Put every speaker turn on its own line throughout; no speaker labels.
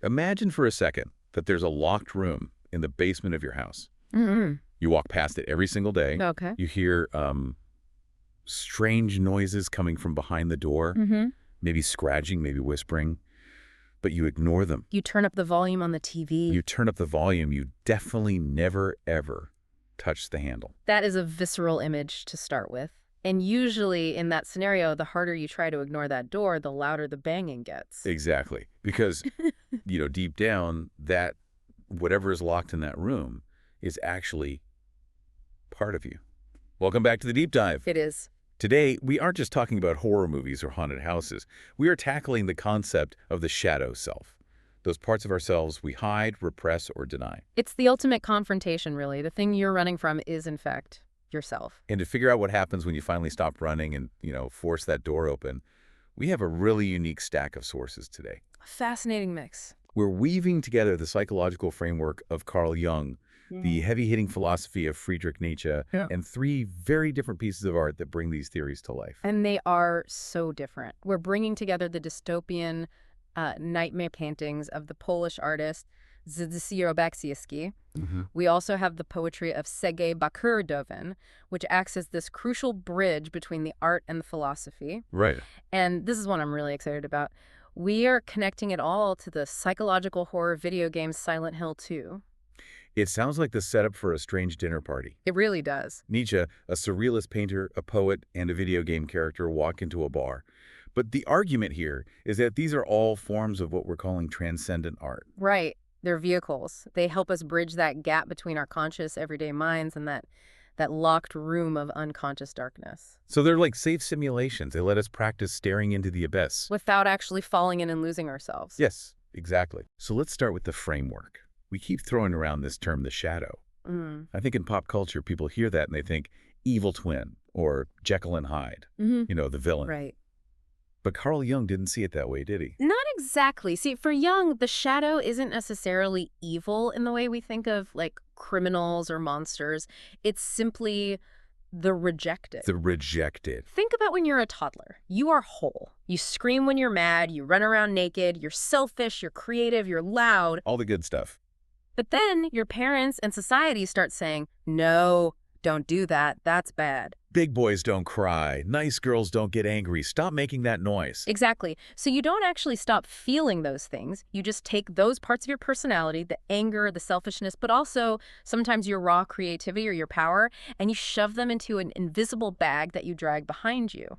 Imagine for a second that there's a locked room in the basement of your house.
Mm-hmm.
You walk past it every single day.
Okay.
You hear strange noises coming from behind the door, maybe scratching, maybe whispering, but you ignore them.
You turn up the volume on the TV.
You turn up the volume. You definitely never, ever touch the handle.
That is a visceral image to start with. And usually in that scenario, the harder you try to ignore that door, the louder the banging gets.
Exactly. Because, deep down, that whatever is locked in that room is actually part of you. Welcome back to the Deep Dive.
It is.
Today, we aren't just talking about horror movies or haunted houses. We are tackling the concept of the shadow self. Those parts of ourselves we hide, repress, or deny.
It's the ultimate confrontation, really. The thing you're running from is, in fact, yourself.
And to figure out what happens when you finally stop running and, force that door open, we have a really unique stack of sources today.
A fascinating mix.
We're weaving together the psychological framework of Carl Jung, the heavy-hitting philosophy of Friedrich Nietzsche, and 3 very different pieces of art that bring these theories to life.
And they are so different. We're bringing together the dystopian nightmare paintings of the Polish artist Zdzisław Beksiński. We also have the poetry of Segay Bakırdöven, which acts as this crucial bridge between the art and the philosophy.
Right.
And this is one I'm really excited about. We are connecting it all to the psychological horror video game Silent Hill 2.
It sounds like the setup for a strange dinner party.
It really does.
Nietzsche, a surrealist painter, a poet, and a video game character walk into a bar. But the argument here is that these are all forms of what we're calling transcendent art.
Right. They're vehicles. They help us bridge that gap between our conscious everyday minds and that locked room of unconscious darkness.
So they're like safe simulations. They let us practice staring into the abyss.
Without actually falling in and losing ourselves.
Yes, exactly. So let's start with the framework. We keep throwing around this term, the shadow. I think in pop culture, people hear that and they think evil twin or Jekyll and Hyde, the villain.
Right.
But Carl Jung didn't see it that way, did he?
Not exactly. See, for Jung, the shadow isn't necessarily evil in the way we think of, like, criminals or monsters. It's simply the rejected.
The rejected.
Think about when you're a toddler. You are whole. You scream when you're mad. You run around naked. You're selfish. You're creative. You're loud.
All the good stuff.
But then your parents and society start saying, no, don't do that. That's bad.
Big boys don't cry. Nice girls don't get angry. Stop making that noise.
Exactly. So you don't actually stop feeling those things. You just take those parts of your personality, the anger, the selfishness, but also sometimes your raw creativity or your power, and you shove them into an invisible bag that you drag behind you.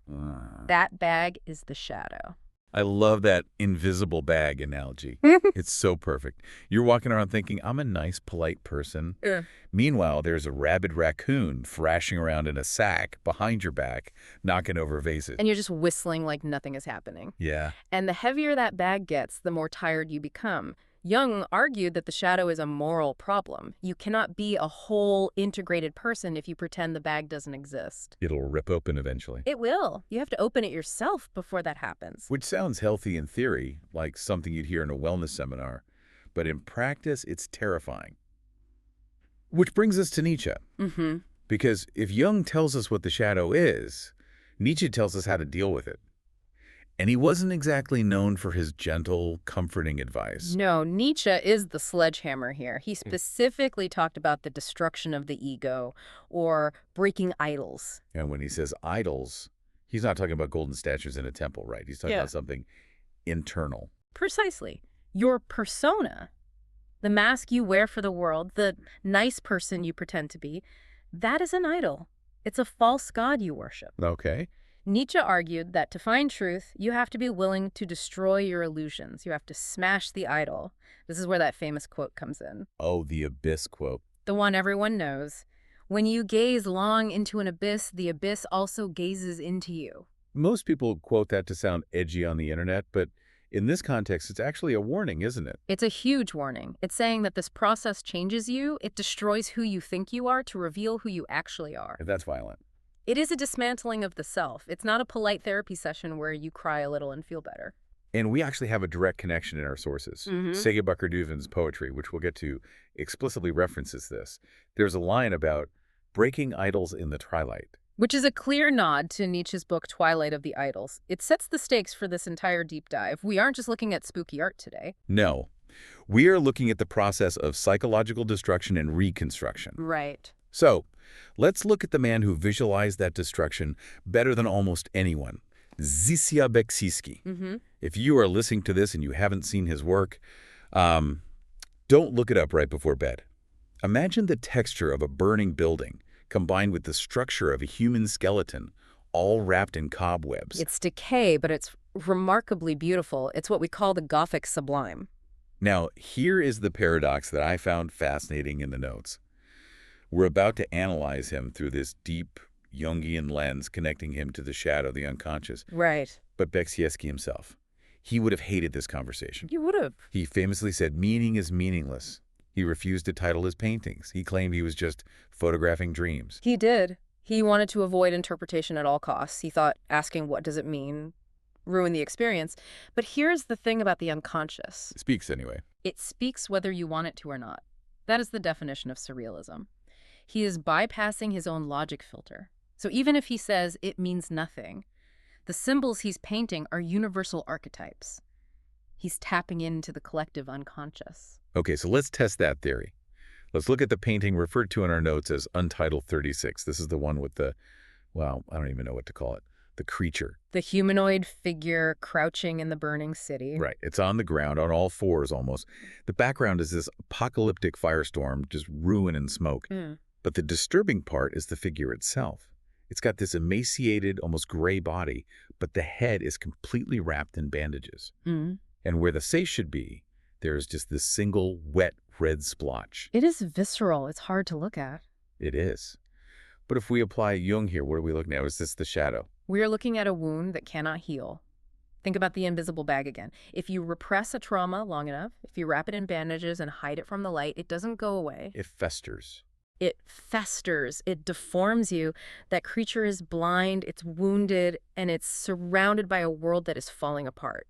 That bag is the shadow.
I love that invisible bag analogy. It's so perfect. You're walking around thinking, I'm a nice, polite person. Meanwhile, there's a rabid raccoon thrashing around in a sack behind your back, knocking over vases.
And you're just whistling like nothing is happening.
Yeah.
And the heavier that bag gets, the more tired you become. Jung argued that the shadow is a moral problem. You cannot be a whole, integrated person if you pretend the bag doesn't exist.
It'll rip open eventually.
It will. You have to open it yourself before that happens.
Which sounds healthy in theory, like something you'd hear in a wellness seminar. But in practice, it's terrifying. Which brings us to Nietzsche. Because if Jung tells us what the shadow is, Nietzsche tells us how to deal with it. And he wasn't exactly known for his gentle, comforting advice.
No, Nietzsche is the sledgehammer here. He specifically talked about the destruction of the ego or breaking idols.
And when he says idols, he's not talking about golden statues in a temple, right? He's talking about something internal.
Precisely. Your persona, the mask you wear for the world, the nice person you pretend to be, that is an idol. It's a false god you worship.
Okay.
Nietzsche argued that to find truth, you have to be willing to destroy your illusions. You have to smash the idol. This is where that famous quote comes in.
Oh, the abyss quote.
The one everyone knows. When you gaze long into an abyss, the abyss also gazes into you.
Most people quote that to sound edgy on the internet, but in this context, it's actually a warning, isn't it?
It's a huge warning. It's saying that this process changes you. It destroys who you think you are to reveal who you actually are.
That's violent.
It is a dismantling of the self. It's not a polite therapy session where you cry a little and feel better.
And we actually have a direct connection in our sources. Segay Bakırdöven's poetry, which we'll get to, explicitly references this. There's a line about breaking idols in the twilight.
Which is a clear nod to Nietzsche's book, Twilight of the Idols. It sets the stakes for this entire deep dive. We aren't just looking at spooky art today.
No. We are looking at the process of psychological destruction and reconstruction.
Right.
So, let's look at the man who visualized that destruction better than almost anyone, Zdzisław Beksiński. If you are listening to this and you haven't seen his work, don't look it up right before bed. Imagine the texture of a burning building combined with the structure of a human skeleton, all wrapped in cobwebs.
It's decay, but it's remarkably beautiful. It's what we call the Gothic sublime.
Now, here is the paradox that I found fascinating in the notes. We're about to analyze him through this deep Jungian lens connecting him to the shadow, the unconscious.
Right.
But Beksiński himself, he would have hated this conversation.
You would have.
He famously said, meaning is meaningless. He refused to title his paintings. He claimed he was just photographing dreams.
He did. He wanted to avoid interpretation at all costs. He thought asking what does it mean ruin the experience. But here's the thing about the unconscious.
It speaks anyway.
It speaks whether you want it to or not. That is the definition of surrealism. He is bypassing his own logic filter. So even if he says it means nothing, the symbols he's painting are universal archetypes. He's tapping into the collective unconscious.
Okay, so let's test that theory. Let's look at the painting referred to in our notes as Untitled 36. This is the one with the, well, I don't even know what to call it, the creature.
The humanoid figure crouching in the burning city.
Right. It's on the ground, on all fours almost. The background is this apocalyptic firestorm, just ruin and smoke. But the disturbing part is the figure itself. It's got this emaciated, almost gray body, but the head is completely wrapped in bandages. And where the face should be, there's just this single wet red splotch.
It is visceral. It's hard to look at.
It is. But if we apply Jung here, what are we looking at? Is this the shadow?
We are looking at a wound that cannot heal. Think about the invisible bag again. If you repress a trauma long enough, if you wrap it in bandages and hide it from the light, it doesn't go away.
It festers.
It festers. It deforms you. That creature is blind, it's wounded, and it's surrounded by a world that is falling apart.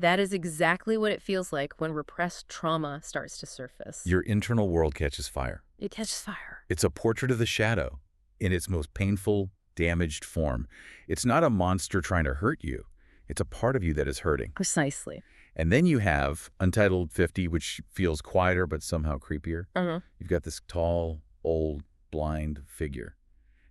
That is exactly what it feels like when repressed trauma starts to surface.
Your internal world catches fire.
It catches fire.
It's a portrait of the shadow in its most painful, damaged form. It's not a monster trying to hurt you. It's a part of you that is hurting.
Precisely.
And then you have Untitled 50, which feels quieter but somehow creepier. You've got this tall, old, blind figure,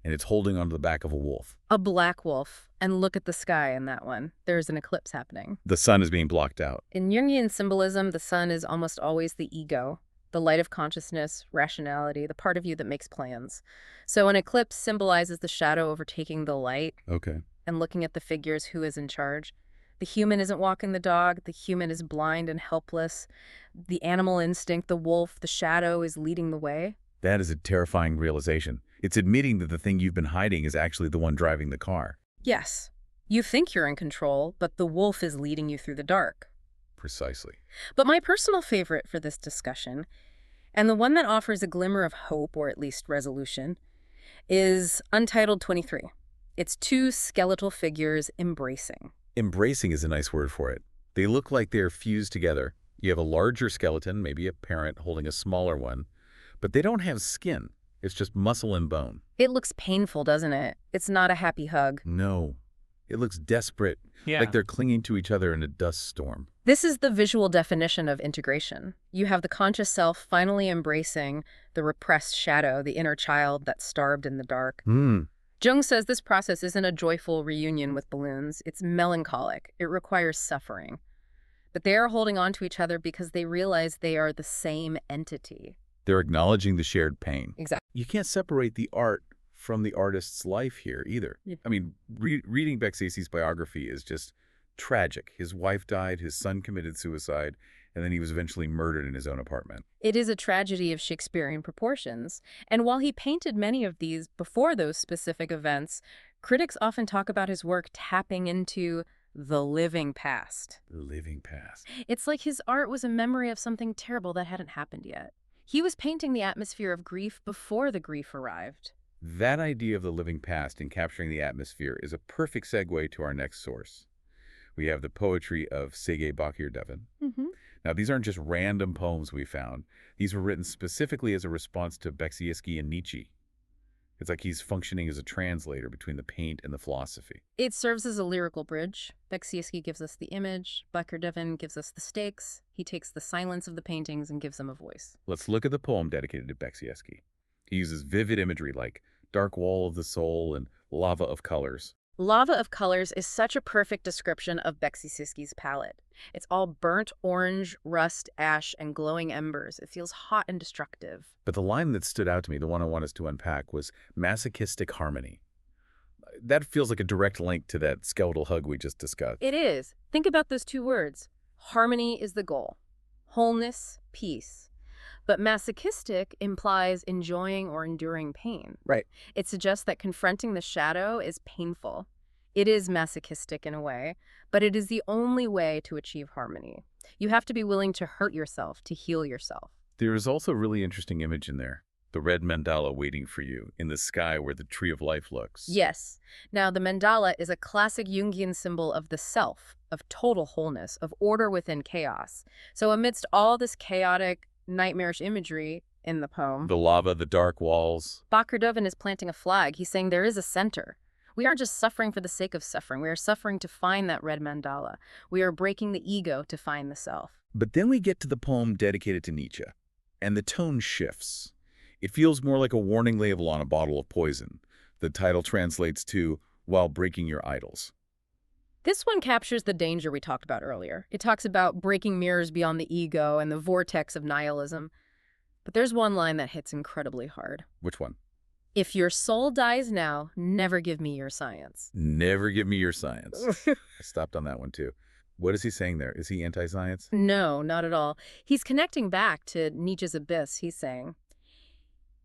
and it's holding onto the back of a wolf.
A black wolf. And look at the sky in that one. There's an eclipse happening.
The sun is being blocked out.
In Jungian symbolism, the sun is almost always the ego, the light of consciousness, rationality, the part of you that makes plans. So an eclipse symbolizes the shadow overtaking the light.
Okay.
And looking at the figures who is in charge. The human isn't walking the dog. The human is blind and helpless. The animal instinct, the wolf, the shadow is leading the way.
That is a terrifying realization. It's admitting that the thing you've been hiding is actually the one driving the car.
Yes. You think you're in control, but the wolf is leading you through the dark.
Precisely.
But my personal favorite for this discussion, and the one that offers a glimmer of hope, or at least resolution, is Untitled 23. It's two skeletal figures embracing.
Embracing is a nice word for it. They look like they're fused together. You have a larger skeleton, maybe a parent holding a smaller one, but they don't have skin. It's just muscle and bone.
It looks painful, doesn't it? It's not a happy hug.
No. It looks desperate,
Yeah.
like they're clinging to each other in a dust storm.
This is the visual definition of integration. You have the conscious self finally embracing the repressed shadow, the inner child that starved in the dark. Jung says this process isn't a joyful reunion with balloons. It's melancholic. It requires suffering. But they are holding on to each other because they realize they are the same entity.
They're acknowledging the shared pain.
Exactly.
You can't separate the art from the artist's life here either.
Yeah.
I mean, reading Beksiński's biography is just tragic. His wife died, his son committed suicide, and then he was eventually murdered in his own apartment.
It is a tragedy of Shakespearean proportions. And while he painted many of these before those specific events, critics often talk about his work tapping into the living past.
The living past.
It's like his art was a memory of something terrible that hadn't happened yet. He was painting the atmosphere of grief before the grief arrived.
That idea of the living past and capturing the atmosphere is a perfect segue to our next source. We have the poetry of Segay Bakırdöven. Now, these aren't just random poems we found. These were written specifically as a response to Beksinski and Nietzsche. It's like he's functioning as a translator between the paint and the philosophy.
It serves as a lyrical bridge. Beksinski gives us the image. Bakırdöven gives us the stakes. He takes the silence of the paintings and gives them a voice.
Let's look at the poem dedicated to Beksinski. He uses vivid imagery like dark wall of the soul and lava of colors.
Lava of colors is such a perfect description of Beksinski's palette. It's all burnt orange, rust, ash, and glowing embers. It feels hot and destructive.
But the line that stood out to me, the one I want us to unpack, was masochistic harmony. That feels like a direct link to that skeletal hug we just discussed.
It is. Think about those two words. Harmony is the goal. Wholeness, peace. But masochistic implies enjoying or enduring pain.
Right.
It suggests that confronting the shadow is painful. It is masochistic in a way, but it is the only way to achieve harmony. You have to be willing to hurt yourself to heal yourself.
There is also a really interesting image in there. The red mandala waiting for you in the sky where the tree of life looks.
Yes. Now, the mandala is a classic Jungian symbol of the self, of total wholeness, of order within chaos. So amidst all this chaotic, nightmarish imagery in the poem,
The lava, the dark walls.
Bakırdöven is planting a flag. He's saying there is a center. We aren't just suffering for the sake of suffering. We are suffering to find that red mandala. We are breaking the ego to find the self.
But then we get to the poem dedicated to Nietzsche, and the tone shifts. It feels more like a warning label on a bottle of poison. The title translates to, While Breaking Your Idols.
This one captures the danger we talked about earlier. It talks about breaking mirrors beyond the ego and the vortex of nihilism. But there's one line that hits incredibly hard.
Which one?
If your soul dies now, never give me your science.
Never give me your science. I stopped on that one too. What is he saying there? Is he anti-science?
No, not at all. He's connecting back to Nietzsche's abyss. He's saying,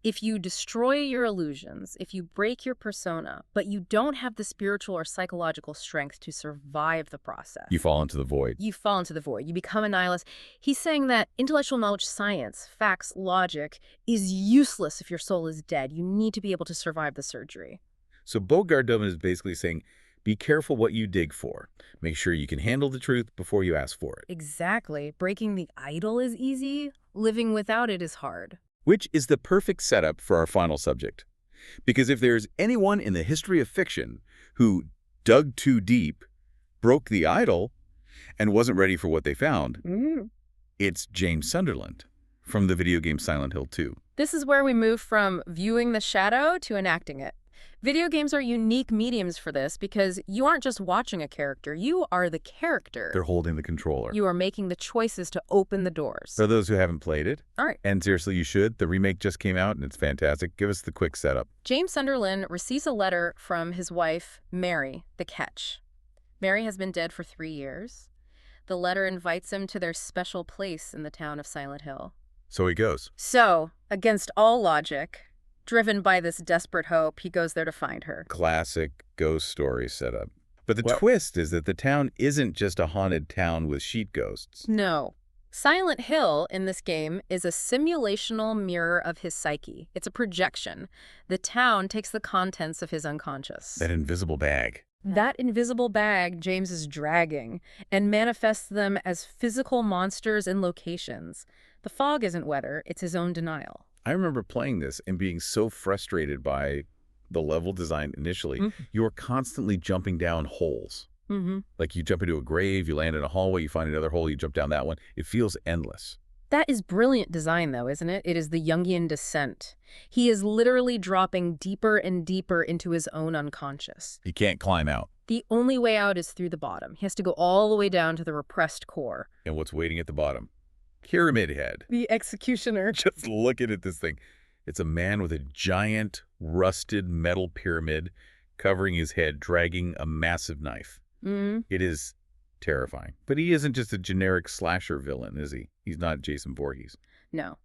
if you destroy your illusions, if you break your persona, but you don't have the spiritual or psychological strength to survive the process,
You fall into the void.
you fall into the void. You become a nihilist. He's saying that intellectual knowledge, science, facts, logic is useless if your soul is dead. You need to be able to survive the surgery.
So Bakırdöven is basically saying, be careful what you dig for. Make sure you can handle the truth before you ask for it.
Exactly. Breaking the idol is easy. Living without it is hard.
Which is the perfect setup for our final subject. Because if there's anyone in the history of fiction who dug too deep, broke the idol, and wasn't ready for what they found, it's James Sunderland from the video game Silent Hill 2.
This is where we move from viewing the shadow to enacting it. Video games are unique mediums for this because you aren't just watching a character, you are the character.
They're holding the controller.
You are making the choices to open the doors.
For those who haven't played it,
All right.
and seriously, you should. The remake just came out, and it's fantastic. Give us the quick setup.
James Sunderland receives a letter from his wife, Mary, the Ketch. Mary has been dead for 3 years. The letter invites him to their special place in the town of Silent Hill.
So he goes.
So, against all logic, driven by this desperate hope, he goes there to find her.
Classic ghost story setup. But the
Well-
twist is that the town isn't just a haunted town with sheet ghosts.
No. Silent Hill in this game is a simulational mirror of his psyche. It's a projection. The town takes the contents of his unconscious.
That invisible bag.
That invisible bag James is dragging and manifests them as physical monsters in locations. The fog isn't weather, it's his own denial.
I remember playing this and being so frustrated by the level design initially. You were constantly jumping down holes. Like you jump into a grave, you land in a hallway, you find another hole, you jump down that one. It feels endless.
That is brilliant design, though, isn't it? It is the Jungian descent. He is literally dropping deeper and deeper into his own unconscious.
You can't climb out.
The only way out is through the bottom. He has to go all the way down to the repressed core.
And what's waiting at the bottom? Pyramid Head.
The executioner.
Just looking at this thing. It's a man with a giant, rusted metal pyramid covering his head, dragging a massive knife. It is terrifying. But he isn't just a generic slasher villain, is he? He's not Jason Voorhees.
No.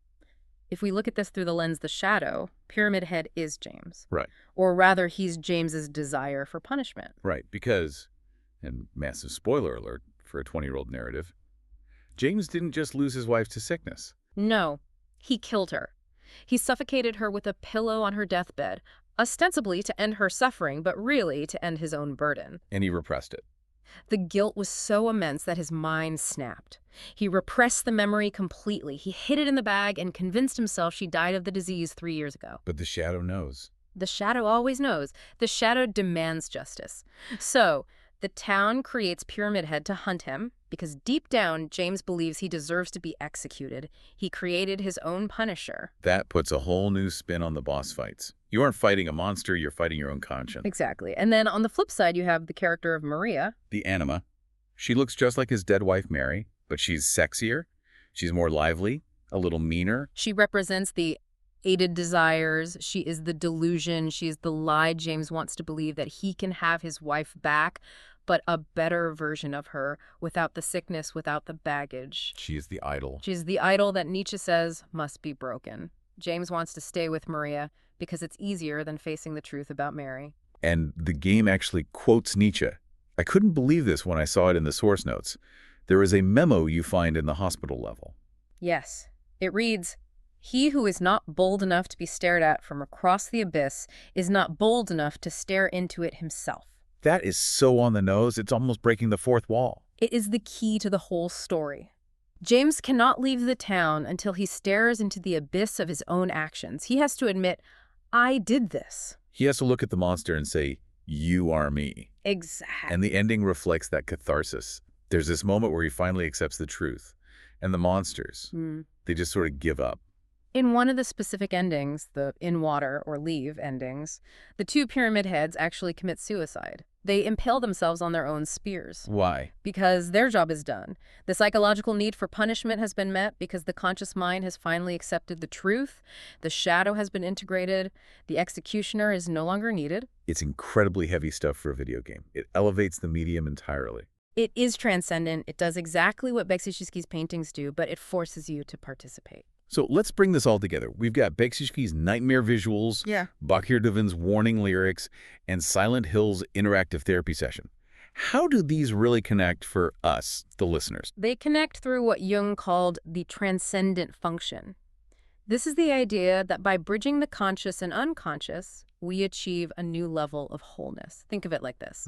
If we look at this through the lens the shadow, Pyramid Head is James.
Right.
Or rather, he's James's desire for punishment.
Right, because, and massive spoiler alert for a 20-year-old narrative, James didn't just lose his wife to sickness.
No, he killed her. He suffocated her with a pillow on her deathbed, ostensibly to end her suffering, but really to end his own burden.
And he repressed it.
The guilt was so immense that his mind snapped. He repressed the memory completely. He hid it in the bag and convinced himself she died of the disease 3 years ago.
But the shadow knows.
The shadow always knows. The shadow demands justice. So, the town creates Pyramid Head to hunt him, because deep down, James believes he deserves to be executed. He created his own punisher.
That puts a whole new spin on the boss fights. You aren't fighting a monster, you're fighting your own conscience.
Exactly. And then on the flip side, you have the character of Maria.
The anima. She looks just like his dead wife, Mary, but she's sexier, she's more lively, a little meaner.
She represents the aided desires. She is the delusion. She is the lie James wants to believe that he can have his wife back, but a better version of her, without the sickness, without the baggage.
She is the idol.
She's the idol that Nietzsche says must be broken. James wants to stay with Maria because it's easier than facing the truth about Mary.
And the game actually quotes Nietzsche. I couldn't believe this when I saw it in the source notes. There is a memo you find in the hospital level.
Yes. It reads, "He who is not bold enough to be stared at from across the abyss is not bold enough to stare into it himself."
That is so on the nose, it's almost breaking the fourth wall.
It is the key to the whole story. James cannot leave the town until he stares into the abyss of his own actions. He has to admit, I did this.
He has to look at the monster and say, you are me.
Exactly.
And the ending reflects that catharsis. There's this moment where he finally accepts the truth. And the monsters, they just sort of give up.
In one of the specific endings, the in water or leave endings, the two pyramid heads actually commit suicide. They impale themselves on their own spears.
Why?
Because their job is done. The psychological need for punishment has been met because the conscious mind has finally accepted the truth. The shadow has been integrated. The executioner is no longer needed.
It's incredibly heavy stuff for a video game. It elevates the medium entirely.
It is transcendent. It does exactly what Beksinski's paintings do, but it forces you to participate.
So let's bring this all together. We've got Beksinski's nightmare visuals, Bakırdöven's warning lyrics, and Silent Hill's interactive therapy session. How do these really connect for us, the listeners?
They connect through what Jung called the transcendent function. This is the idea that by bridging the conscious and unconscious, we achieve a new level of wholeness. Think of it like this.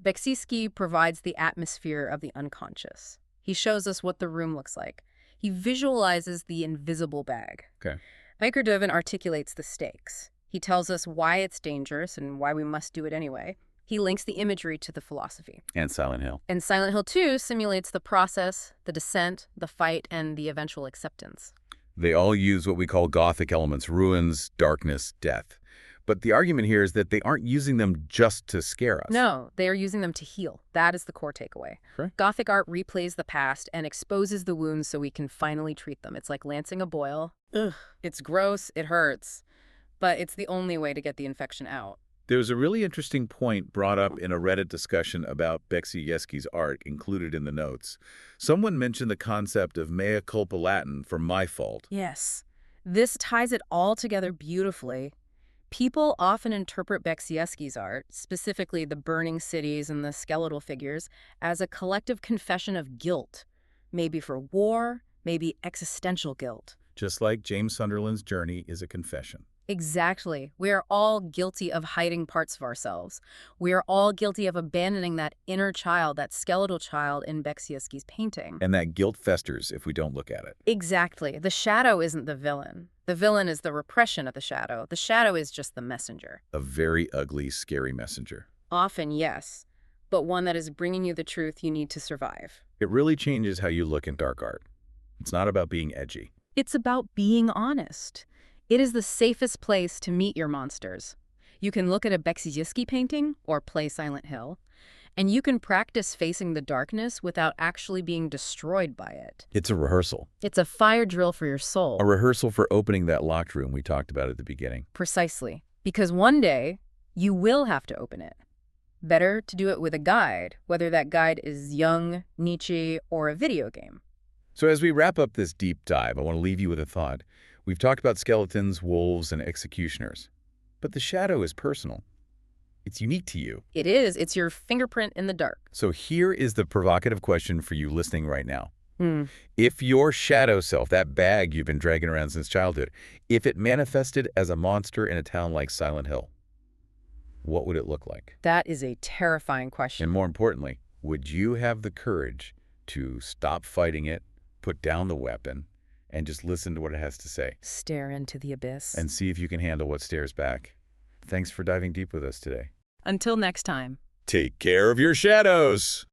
Beksinski provides the atmosphere of the unconscious. He shows us what the room looks like. He visualizes the invisible bag.
Okay.
Bakırdöven articulates the stakes. He tells us why it's dangerous and why we must do it anyway. He links the imagery to the philosophy.
And Silent Hill.
And Silent Hill 2 simulates the process, the descent, the fight, and the eventual acceptance.
They all use what we call Gothic elements, ruins, darkness, death. But the argument here is that they aren't using them just to scare us.
No, they are using them to heal. That is the core takeaway.
Correct.
Gothic art replays the past and exposes the wounds so we can finally treat them. It's like lancing a boil. Ugh. It's gross, it hurts, but it's the only way to get the infection out.
There's a really interesting point brought up in a Reddit discussion about Beksinski's art included in the notes. Someone mentioned the concept of mea culpa Latin for my fault.
Yes. This ties it all together beautifully. People often interpret Beksinski's art, specifically the burning cities and the skeletal figures, as a collective confession of guilt, maybe for war, maybe existential guilt.
Just like James Sunderland's journey is a confession.
Exactly. We are all guilty of hiding parts of ourselves. We are all guilty of abandoning that inner child, that skeletal child in Beksinski's painting.
And that guilt festers if we don't look at it.
Exactly. The shadow isn't the villain. The villain is the repression of the shadow. The shadow is just the messenger.
A very ugly, scary messenger.
Often, yes, but one that is bringing you the truth you need to survive.
It really changes how you look in dark art. It's not about being edgy.
It's about being honest. It is the safest place to meet your monsters. You can look at a Beksinski painting or play Silent Hill, and you can practice facing the darkness without actually being destroyed by it.
It's a rehearsal.
It's a fire drill for your soul.
A rehearsal for opening that locked room we talked about at the beginning.
Precisely. Because one day, you will have to open it. Better to do it with a guide, whether that guide is Jung, Nietzsche, or a video game.
So as we wrap up this deep dive, I want to leave you with a thought. We've talked about skeletons, wolves, and executioners. But the shadow is personal. It's unique to you.
It is. It's your fingerprint in the dark.
So here is the provocative question for you listening right now. If your shadow self, that bag you've been dragging around since childhood, if it manifested as a monster in a town like Silent Hill, what would it look like?
That is a terrifying question.
And more importantly, would you have the courage to stop fighting it, put down the weapon, and just listen to what it has to say?
Stare into the abyss.
And see if you can handle what stares back. Thanks for diving deep with us today.
Until next time.
Take care of your shadows!